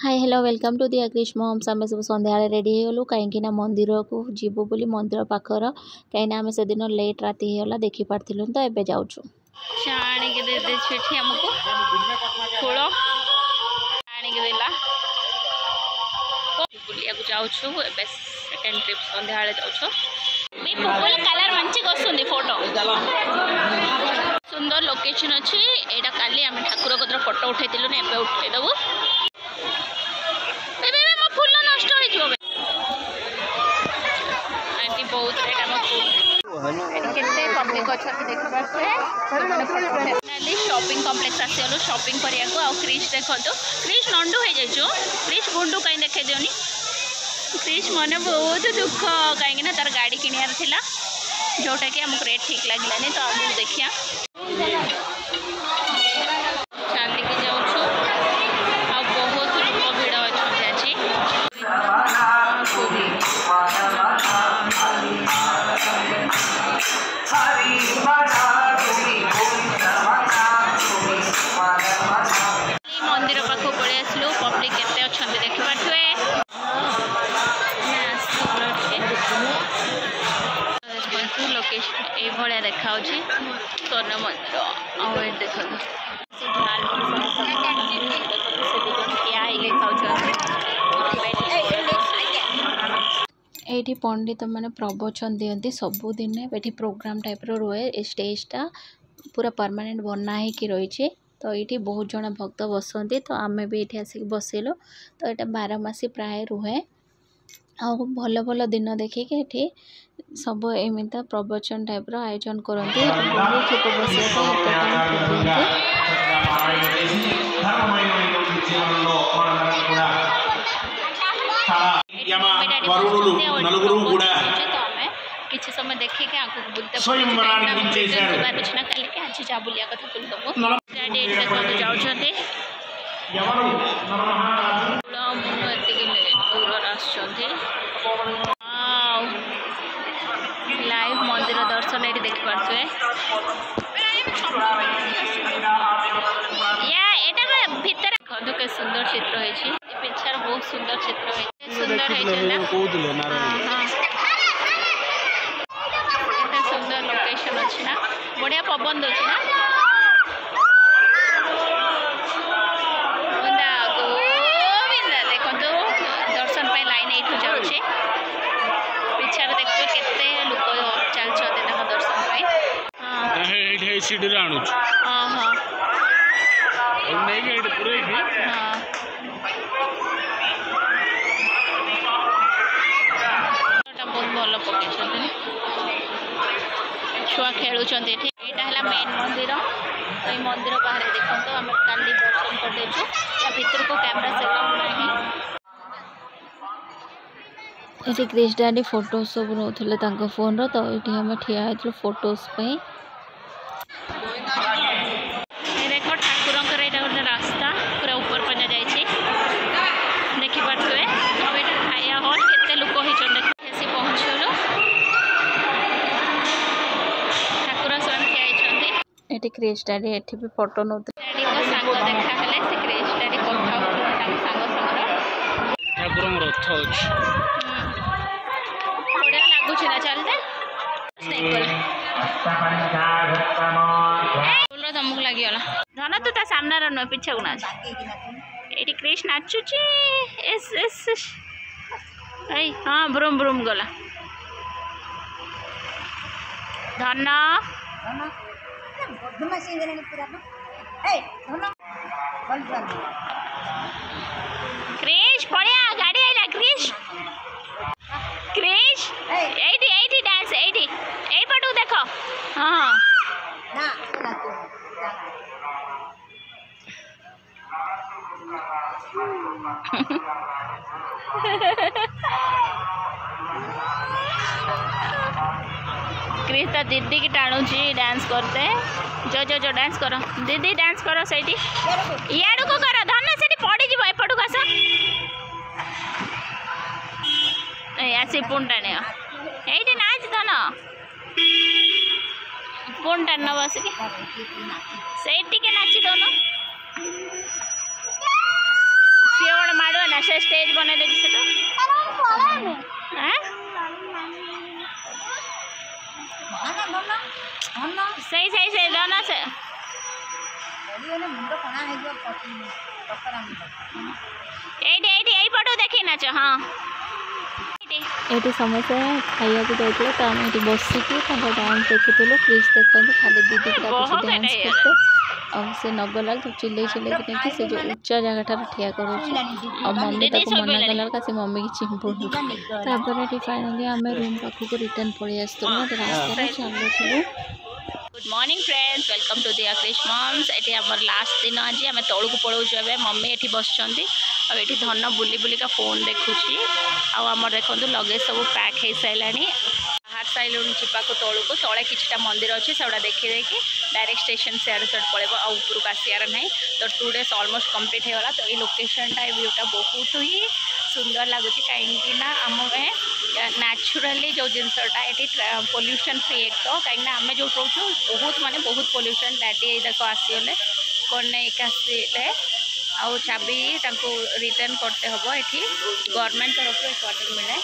Hi hello welcome to the क्रिश मम्स आम सब सन्ध्या रेडी होगलु कहीं मंदिर को जीवु बोली मंदिर पाखर कहीं आम से दिन लेट राति होगा देखी पार्थलु तो एबे जाऊँ बुलिया जाऊँ सेकेंड ट्रिप सन्ध्या जाऊँ कलर मंची वस्तु फोटो सुंदर लोकेशन अच्छी यहाँ काली आम ठाकुर कदर फोटो उठेलु एवं उठेदेबू फूल नष्ट हो बहुत पब्लिक अच्छा देखा शॉपिंग कॉम्प्लेक्स आसगलु शॉपिंग करने क्रिश देखो क्रिश नंडू हो जाइए क्रिश गुंडू कहीं देखे देनी क्रिश मन बहुत दुख कहीं तार गाड़ी किणार थिला जोटा कि आमको रेट ठीक लगे तो आगे देखिया चलिकी जाऊँ आ बहुत लोक भिड़ अच्छी मंदिर पाख पलि आसलु पब्लिक केते अच्छा देखिपे लोकेशन ये देखा स्वर्ण मंदिर देख ये पंडित मैंने प्रवचन दिखती सबुदिन ये प्रोग्राम टाइप रुए स्टेजटा पूरा परमानेंट बना ही रही तो ये बहुत जन भक्त बसती तो आम भी ये आसिक बसलु तो यहाँ 12 मासी प्राय रुहे आ भल भल दिन देखिए ये सब एमती प्रवचन टाइप आयोजन करती बहुत लोक किसी समय देखिए कि आगे बुलते आज जा बुलिया कथा बुलदबू जाऊँ दूर लाइव मंदिर दर्शन ये देख पारे भीतर देखो के सुंदर चित्र है पिछार बहुत सुंदर चित्र है सुंदर सुंदर लोकेशन अच्छी ना बढ़िया पवन दे ना देखो दर्शन पर लाइन ये जाऊँगी पिछार देखो केते लोक चलते दर्शन बहुत भल पकड़ छुआ खेलुं यहाँ मेन मंदिर तो ये मंदिर बाहर देखो आम काली दर्शन करदेचु भर को कैमरा सेट ये क्रिश डैडी फोटो सब नौले फोन रो तो ये आम ठिया होती फोटोज देखो ठाकुर गोटे रास्ता पूरा ऊपर पजा जाइए देखिपे खाया हल के लोक होती पहुँचलु ठाकुर स्वयं ठिया ये क्रिश डैडी ये भी फोटो नौ डैडी को सांग देखा से क्रिश डैडी कथा ठाकुर रथ बढ़िया लगुच ना चलते तमक लगे धन तू ता सामने नुह पिछा को नाच ये क्रिश नाचुची हाँ ब्रूम ब्रूम गला धन क्रिश पड़िया गाड़ी आइला क्रिश क्रिश एटी डांस एटी ए पटू देखो हाँ क्रिश ता दीदी की टाणुची डांस करते जो जो जो डांस करो दीदी डांस करो सही इाड़ू को करो धन से पड़ जा एपटू आस आसी पुण टाण ये नाच धन पुण टाण बसिक से नाची दौन सी गोटे माड़ से स्टेज बने देगी से सही सही से दोनों से पटू देखी नाच हाँ ये समस्या खाया जाते तो आम ये बसिकी डांस देखुलु प्लीज देखो खाली दीदी डांस करते और से नगला तो चिल्ले चिल्ले कि से जो उच्चा जगह ठार ठिया कर मम्मी तक मना कला का से मम्मी की चिंपुर ये फाइनाली आम रूम पाखक रिटर्न पड़े आसलु रास्ता चलुलु good morning friends welcome to दिया क्रिश मम्स ये आम लास्ट दिन आज आम तौक पलाऊ मम्मी ये बस ये धन बुली बुलिका फोन देखुची आम देखो लगेज सब पैक हो सारा बाहर साइलु जावाक तौक तले किछटा मंदिर अच्छे से देखी देखी डायरेक्ट स्टेशन सियाड़ सियाड़ पड़े उपरक आसार ना तो 2 डेज ऑलमोस्ट कंप्लीट होगा तो ये लोकेशनटा व्यूटा बहुत ही सुंदर लगुच कहीं आम नेचुराली जो जिनसटा ये पोल्यूशन फ्री एक तो कहीं आम जो रोचु बहुत माने बहुत पोल्यूशन डैडी देख आसीगले कौन नहीं आसिले आउ चाबी रिटर्न करते हम ये गवर्नमेंट तरफ क्वार्टर मिले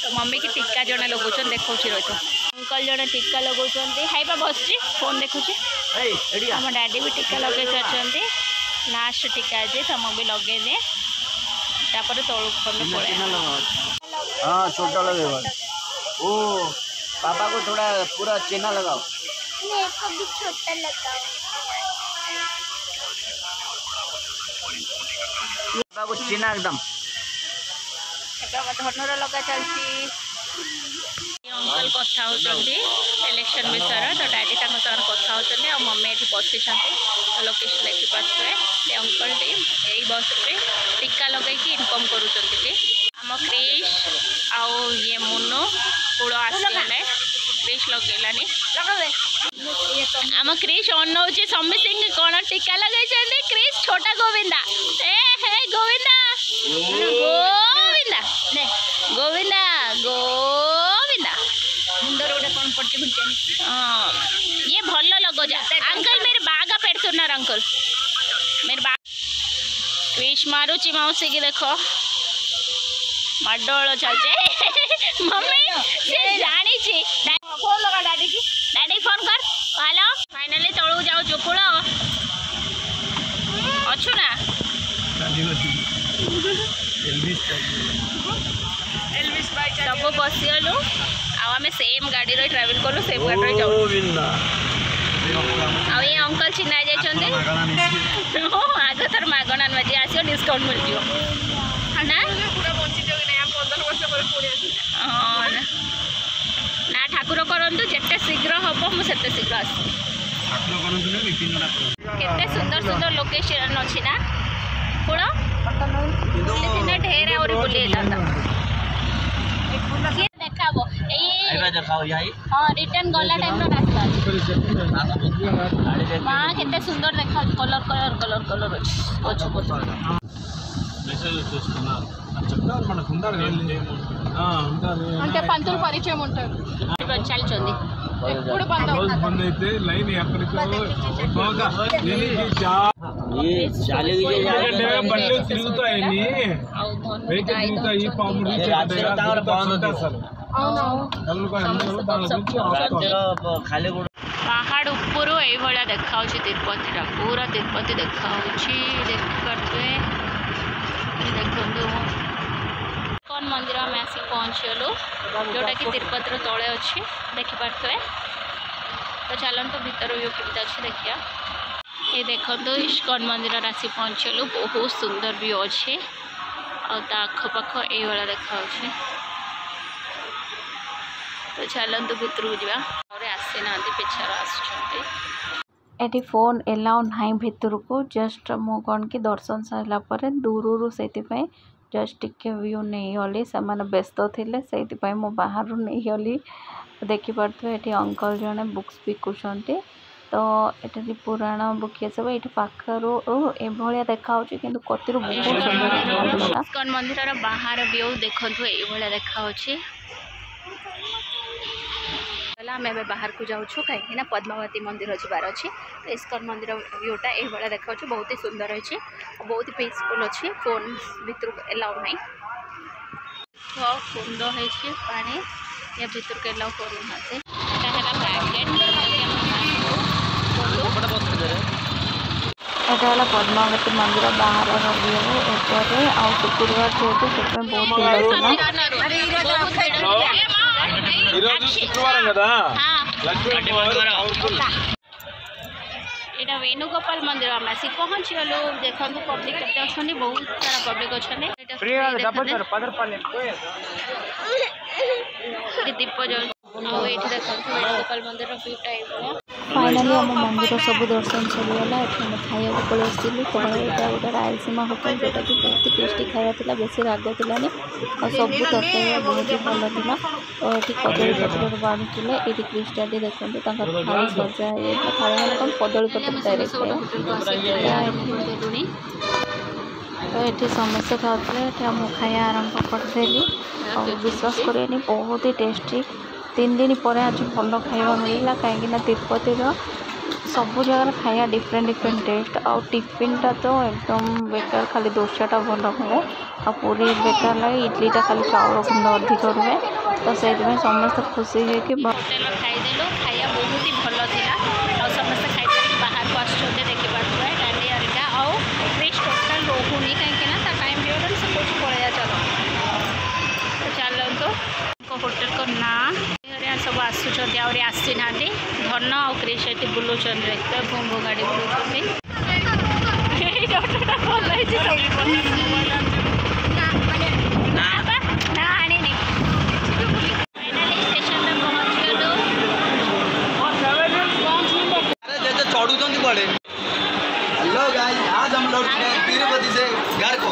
तो मम्मी की टीका जड़े लगौन देखा रही तो अंकल जड़े टीका लगौन हाइबा बस फोन देखुची आम डैडी भी टीका लगे सारी लास्ट टीका आज तो मुझे लगे दिए तापर तौक पड़े हाँ छोटा लगेगा ओ पापा को थोड़ा पूरा चेना लगाओ मेरे को भी छोटा लगाओ पापा को चेना एकदम धनर लगा चलती अंकल कथा होती इलेक्शन विषय तो डैडी कथा होती और मम्मी ये बसी तो लोकेशन देखिपे ये अंकल टी यही बस रे टीका लगे इनकम करुँच आम क्रिश आउ ये मुनु कूड़ आसगले क्रिश लगेलानी आम क्रिश अनौची समी सिंह कौन टीका लगे क्रिश छोटा गोविंदा ए हे गोविंदा गोविंदा ने गोविंदा गोविंदा मुंडर गोटे कौन पड़ती हाँ ये भल लगो जा अंकल मेरे बागा पेड़ुना अंकल मेरे बा क्रिश मारुची मौसी की देखो मडोल चलचे मम्मी से जानी फोन लगा डैडी की डैडी फोन कर हेलो फाइनली तलू जाओ चुकुल अच्छु ना सब बसीगलु आम सेम गाड़ी रे ट्रैवल कलु सेम गाड़ी रे जाऊ ये अंकल चिन्ह जाइए आग थर मागणा जी आस डिस्काउंट मिल ना हाँ ना ठाकुर करतु जिते शीघ्र हम मुझे शीघ्र आस केते सुंदर सुंदर लोकेशन अच्छी ना कौन ढेर और बुले देखा हाँ रिटर्न गला टाइम रास्ता माँ केते सुंदर देखा कलर कलर कलर कलर అంటే పంతులు పరిచయం ఉంటారు చల్చండి ఎప్పుడు బంద్ అయితే లైన్ ఎక్కడికో బాగా బండ్లు తిరుగుతాయని వెహికల్ తిరుగుతాయి పాములు पहाड़ ऊपर ये देखा तिरुपति पूरा तिरुपति देखा देखिए देखो कौन मंदिर में आसिक पहुँचलु जोटा कि तिरुपति तले अच्छी देखिपे तो चलते भीतर व्यू केमती अच्छे देखिए ये देखो इस्कॉन मंदिर आसी पहुँचलु बहुत सुंदर व्यू अच्छे आखपाख ये देखा तो चलतु भितर जा आसी ना पिछर आसुँच फोन एलाउ ना भितर को जस्ट मु कौन कि दर्शन सारापर दूर से जस्ट टिके व्यू नहीं गली से व्यस्त थे से मु बाहर नहीं गली देखिपे ये अंकल जड़े बुक्स बिकुंट तो ये पुराण बुक ये सब ये पाखर ये देखा कि कतिर इस्कॉन मंदिर बाहर व्यू देखो ये देखा आम ए बाहर को जाऊँ कहीं पद्मावती मंदिर जबार अच्छी तो इस्कन मंदिर व्यूटा ये देखा बहुत ही सुंदर अच्छी बहुत ही पीसफुल अच्छी फोन भितर एलाउ नहीं बहुत सुंदर है पानी या भितर के एलाउ करूना एटा है पद्मावती मंदिर बाहर व्यू एपटे आ शुक्रवार जेहतु से बहुत यहाँ वेणुगोपाल मंदिर आम आसी पहुँची गलु देखो पब्लिक केते अच्छे बहुत सारा पब्लिक अच्छे दीप जल आठ देखो वेणुगोपाल मंदिर व्यूटा ये फाइनाली आम मंदिर सब दर्शन चलीगला ये खाया पलि आसलु तो यहाँ गोटे रायलसीमा होटल जोटा कि बहुत टेस्टी खाया था बेसी राग थी और सब तरकारी बहुत ही भल था तो ये कदली पत्र बाढ़ुले ये क्रिस्टाटी देखते थाली सजा थाली मैंने कौन कदली पत्र डायरेक्ट तो ये समस्ते खाते खाया आरंभ करदेली और विश्वास करें बहुत ही टेस्टी 3 दिन पर आज भल खाଇବା मिलला कहीं तिरुपति सब जगह खाया डिफरेंट टेस्ट आ टिफिनटा तो एकदम बेकार खाली डोसाटा भल हुए आ पूरी बेकार लगे इडलीटा खाली चाउल गुंड अधिक रुए तो से समस्त खुशी है कि खाईदेलु खाया बहुत ही भल था समस्त खाई बाहर को आसुँच देखिए डालिया आउ फ्रिज टोटाल रोनी कहीं टाइम पीरियड से कुछ पड़े चलो तो चलते होटल को ना सब आसुँच आसी ना धन आउ क्रिश ये बुलाऊन देखते भो गाड़ी बुलाऊँ हेलो गाइस आज हम लोग तिरुपति से घर को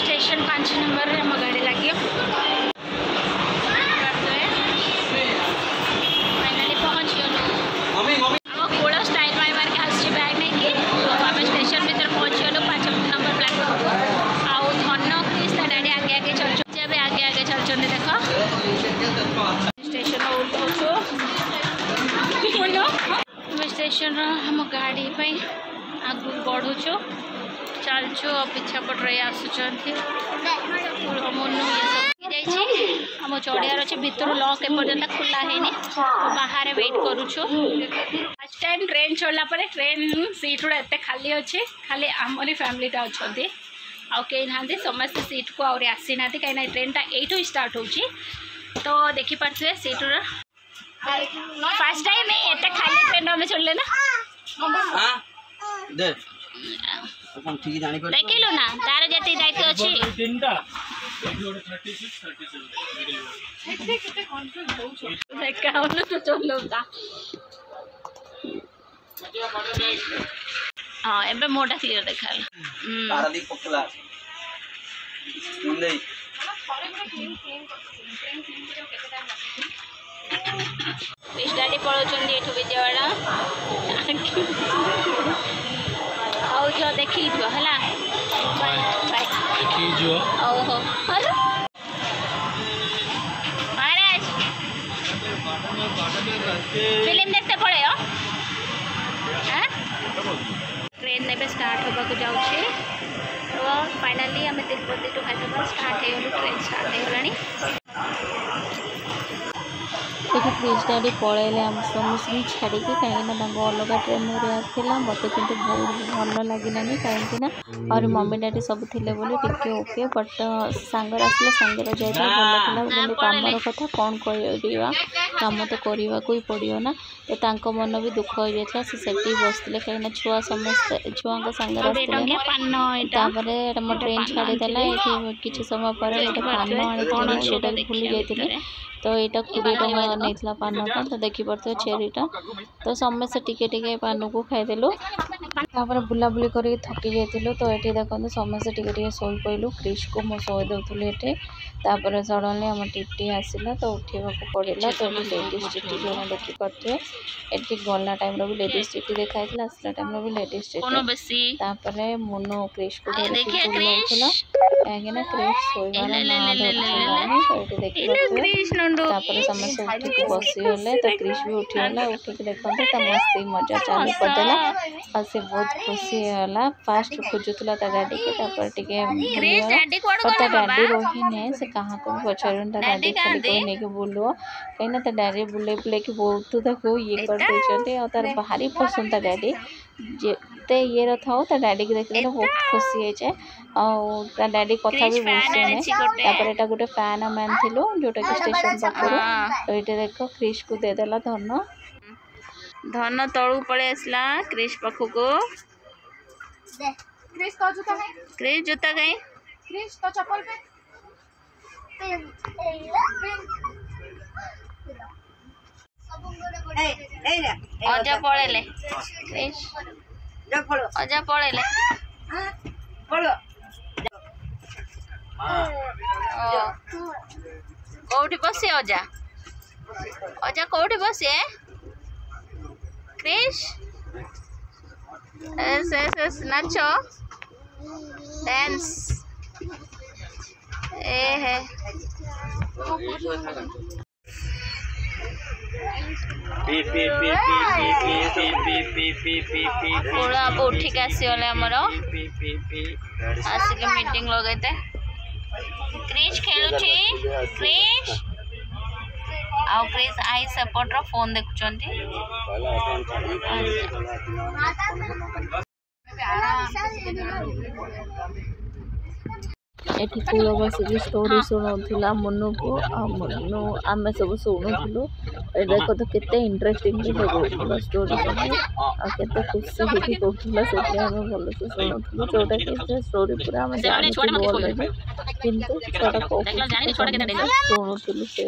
स्टेशन 5 नंबर में गाड़ी लगी फाइनाली पहुँच गलु कोड़ स्टाइल मार के आसी बैग नहीं कि आम स्टेशन भर पहुँच गलु 5 नंबर प्लाटफॉर्म आउ धन क्रिश डाडी आगे आगे चलते आगे आगे चलते देख स्टेशन ओह्लू स्टेशन हम गाड़ी आगू बढ़ु चलचु पिछा पटे आसुँच मोनू ये सब आम चढ़ियार अच्छे भितर लक एपर्तंत खोला है बाहर वेट करुचु फर्स्ट टाइम ट्रेन चढ़ला ट्रेन सीट गुड़ा एत खाली अच्छे खाली आमरी फैमिलीटा अच्छा आउ कई ना समस्त सीट को आउरी आसी ना कहीं ट्रेनटा यू स्टार्ट हो तो देखिपे सीट फर्स्ट टाइम एत खाली ट्रेन में चढ़ले ना देखिलु ना तार जी दायित्व अच्छी हाँ एबे मोटा क्लियर देखा पिस्टाटी पलाउं एठू विजयवाड़ा आओ देखी है ओहो फिल्म देखते पड़े ट्रेन ने स्टार्ट होगा जाऊँगी तो फाइनाली आम तिरुपति टू हैदराबाद स्टार्ट हो ट्रेन स्टार्ट होगा ये क्रिश डाडी पलैले आम समस्त छाड़ी कहीं अलग ट्रेन था मत कि बहुत भल लगे कहीं और मम्मी डैडी सब थे टे ओके बट सांगर आसला सांगर जाए भल कमर कथा कौन करवा कम तो करने को ही पड़ो ना तो मन भी दुख हो जाता से बसते कहीं छुआ समस्त छुआ सांगर आसते मो ट्रेन छाड़ीदेला ये किसी समय पर पान आनी भूली जाती तो यहाँ 20 टଙ୍କା नहीं पानटा तो देखिपे चेरीटा तो समस्त टिके पान को खाईदेलु बुलाबुली कर थकी जाइलु तो ये देखते समस्त टिके शोई पड़ू क्रिश को मु शोई दूसरी ये तापर सडनली आम टीटी आसला तो उठा पड़ा तो लेडीज टीटी जो देखी पारे ये गला टाइम भी लेडीज टीटी देखाई आसला टाइम भी लेडीज टीटी तापर मुनु क्रिश को बुलाऊला कहीं क्रिश शोबार ना धरला तो ये देखिए समस्त उठिक बसीगले तो क्रिश भी उठीगला उठिक देखते तो मस्ती मजा चालू करदेला और से बहुत खुशी होला फास्ट खोजुला डैडी के डैडी रही ने से कहाँ को पचार डैडी खाली कोई नहीं बुलो कहीं डैडी बुले बुले कि बहुत देखो ये कर तार भारी पसंद था डैडी जिते ये था तो डैडी की देखते बहुत खुशी है जाए डैडी कथा भी बहुत शुणे तापर गोटे फैन आम आनथिलु जोटा कि स्टेशन पाखर तो ये देख क्रिश को देदेला धन धन तलू पड़े आसला क्रिश पाखक क्रिश जूता कहीं क्रिश तो चप्पल पे अजा पड़ेले क्रिश अजा पड़ेले कौटी बसे अजा अजा कौटी बसे क्रिश एस एस एस नाचो डांस ए है अब उठिक आसीगले आमर आसिक मीटिंग लगेते क्रिश खेलुची क्रिश आउ क्रिश आई सेपट फोन देखुचंती एठी कूल बसिक स्टोरी शुणुला मुनु को मुनु आम सब शुणुलु देखो तो केते इंटरेस्टिंग कहूला स्टोरी सब खुशी होती कहूला से भल से शुणुलु जोटा कि स्टोरी पूरा आम जानूँ अलरेडी किंतु छोटा शुणुलु से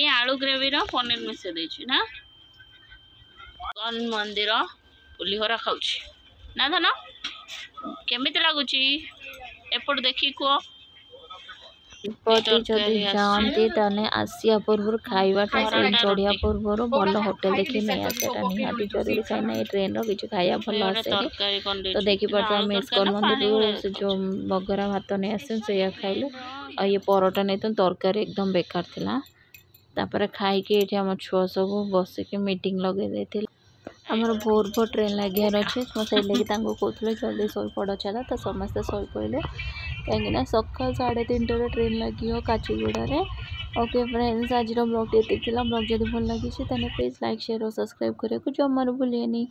आलू ग्रेवी पनीर मिसे देछि ना कौन मंदिर पुलिहरा खाऊची ना धन केमिति लागुची एपट देखी को जाती ताने आसिया पूर्व खाइबाटा चढ़िया पूर्व भल होटेल देखी नहीं आसेटा निहाती जरूरी कहीं ये ट्रेन रो किसी खाया भल आसे तो देखी पार्थ मेस्कल मंदिर से जो बगरा भात नहीं आसे से खाइलु और ये परोटा नहीं तो तरकारी एकदम बेकार थिला तापर खाइके ये आम छुआ सब बसिक मीटिंग लगे देथिल आमर भोर भोर ट्रेन लगियार अच्छे से लगे कहते जल्दी शोई पड़ चला तो समस्ते शोई पड़े कहीं सका 3:30 ट्रेन लगे काचीगुड़े ओके फ्रेंड्स आज ब्लॉग ये ब्लॉग जब भल लगी प्लीज लाइक शेयर और सब्सक्राइब करने को जमार भूलिए नहीं।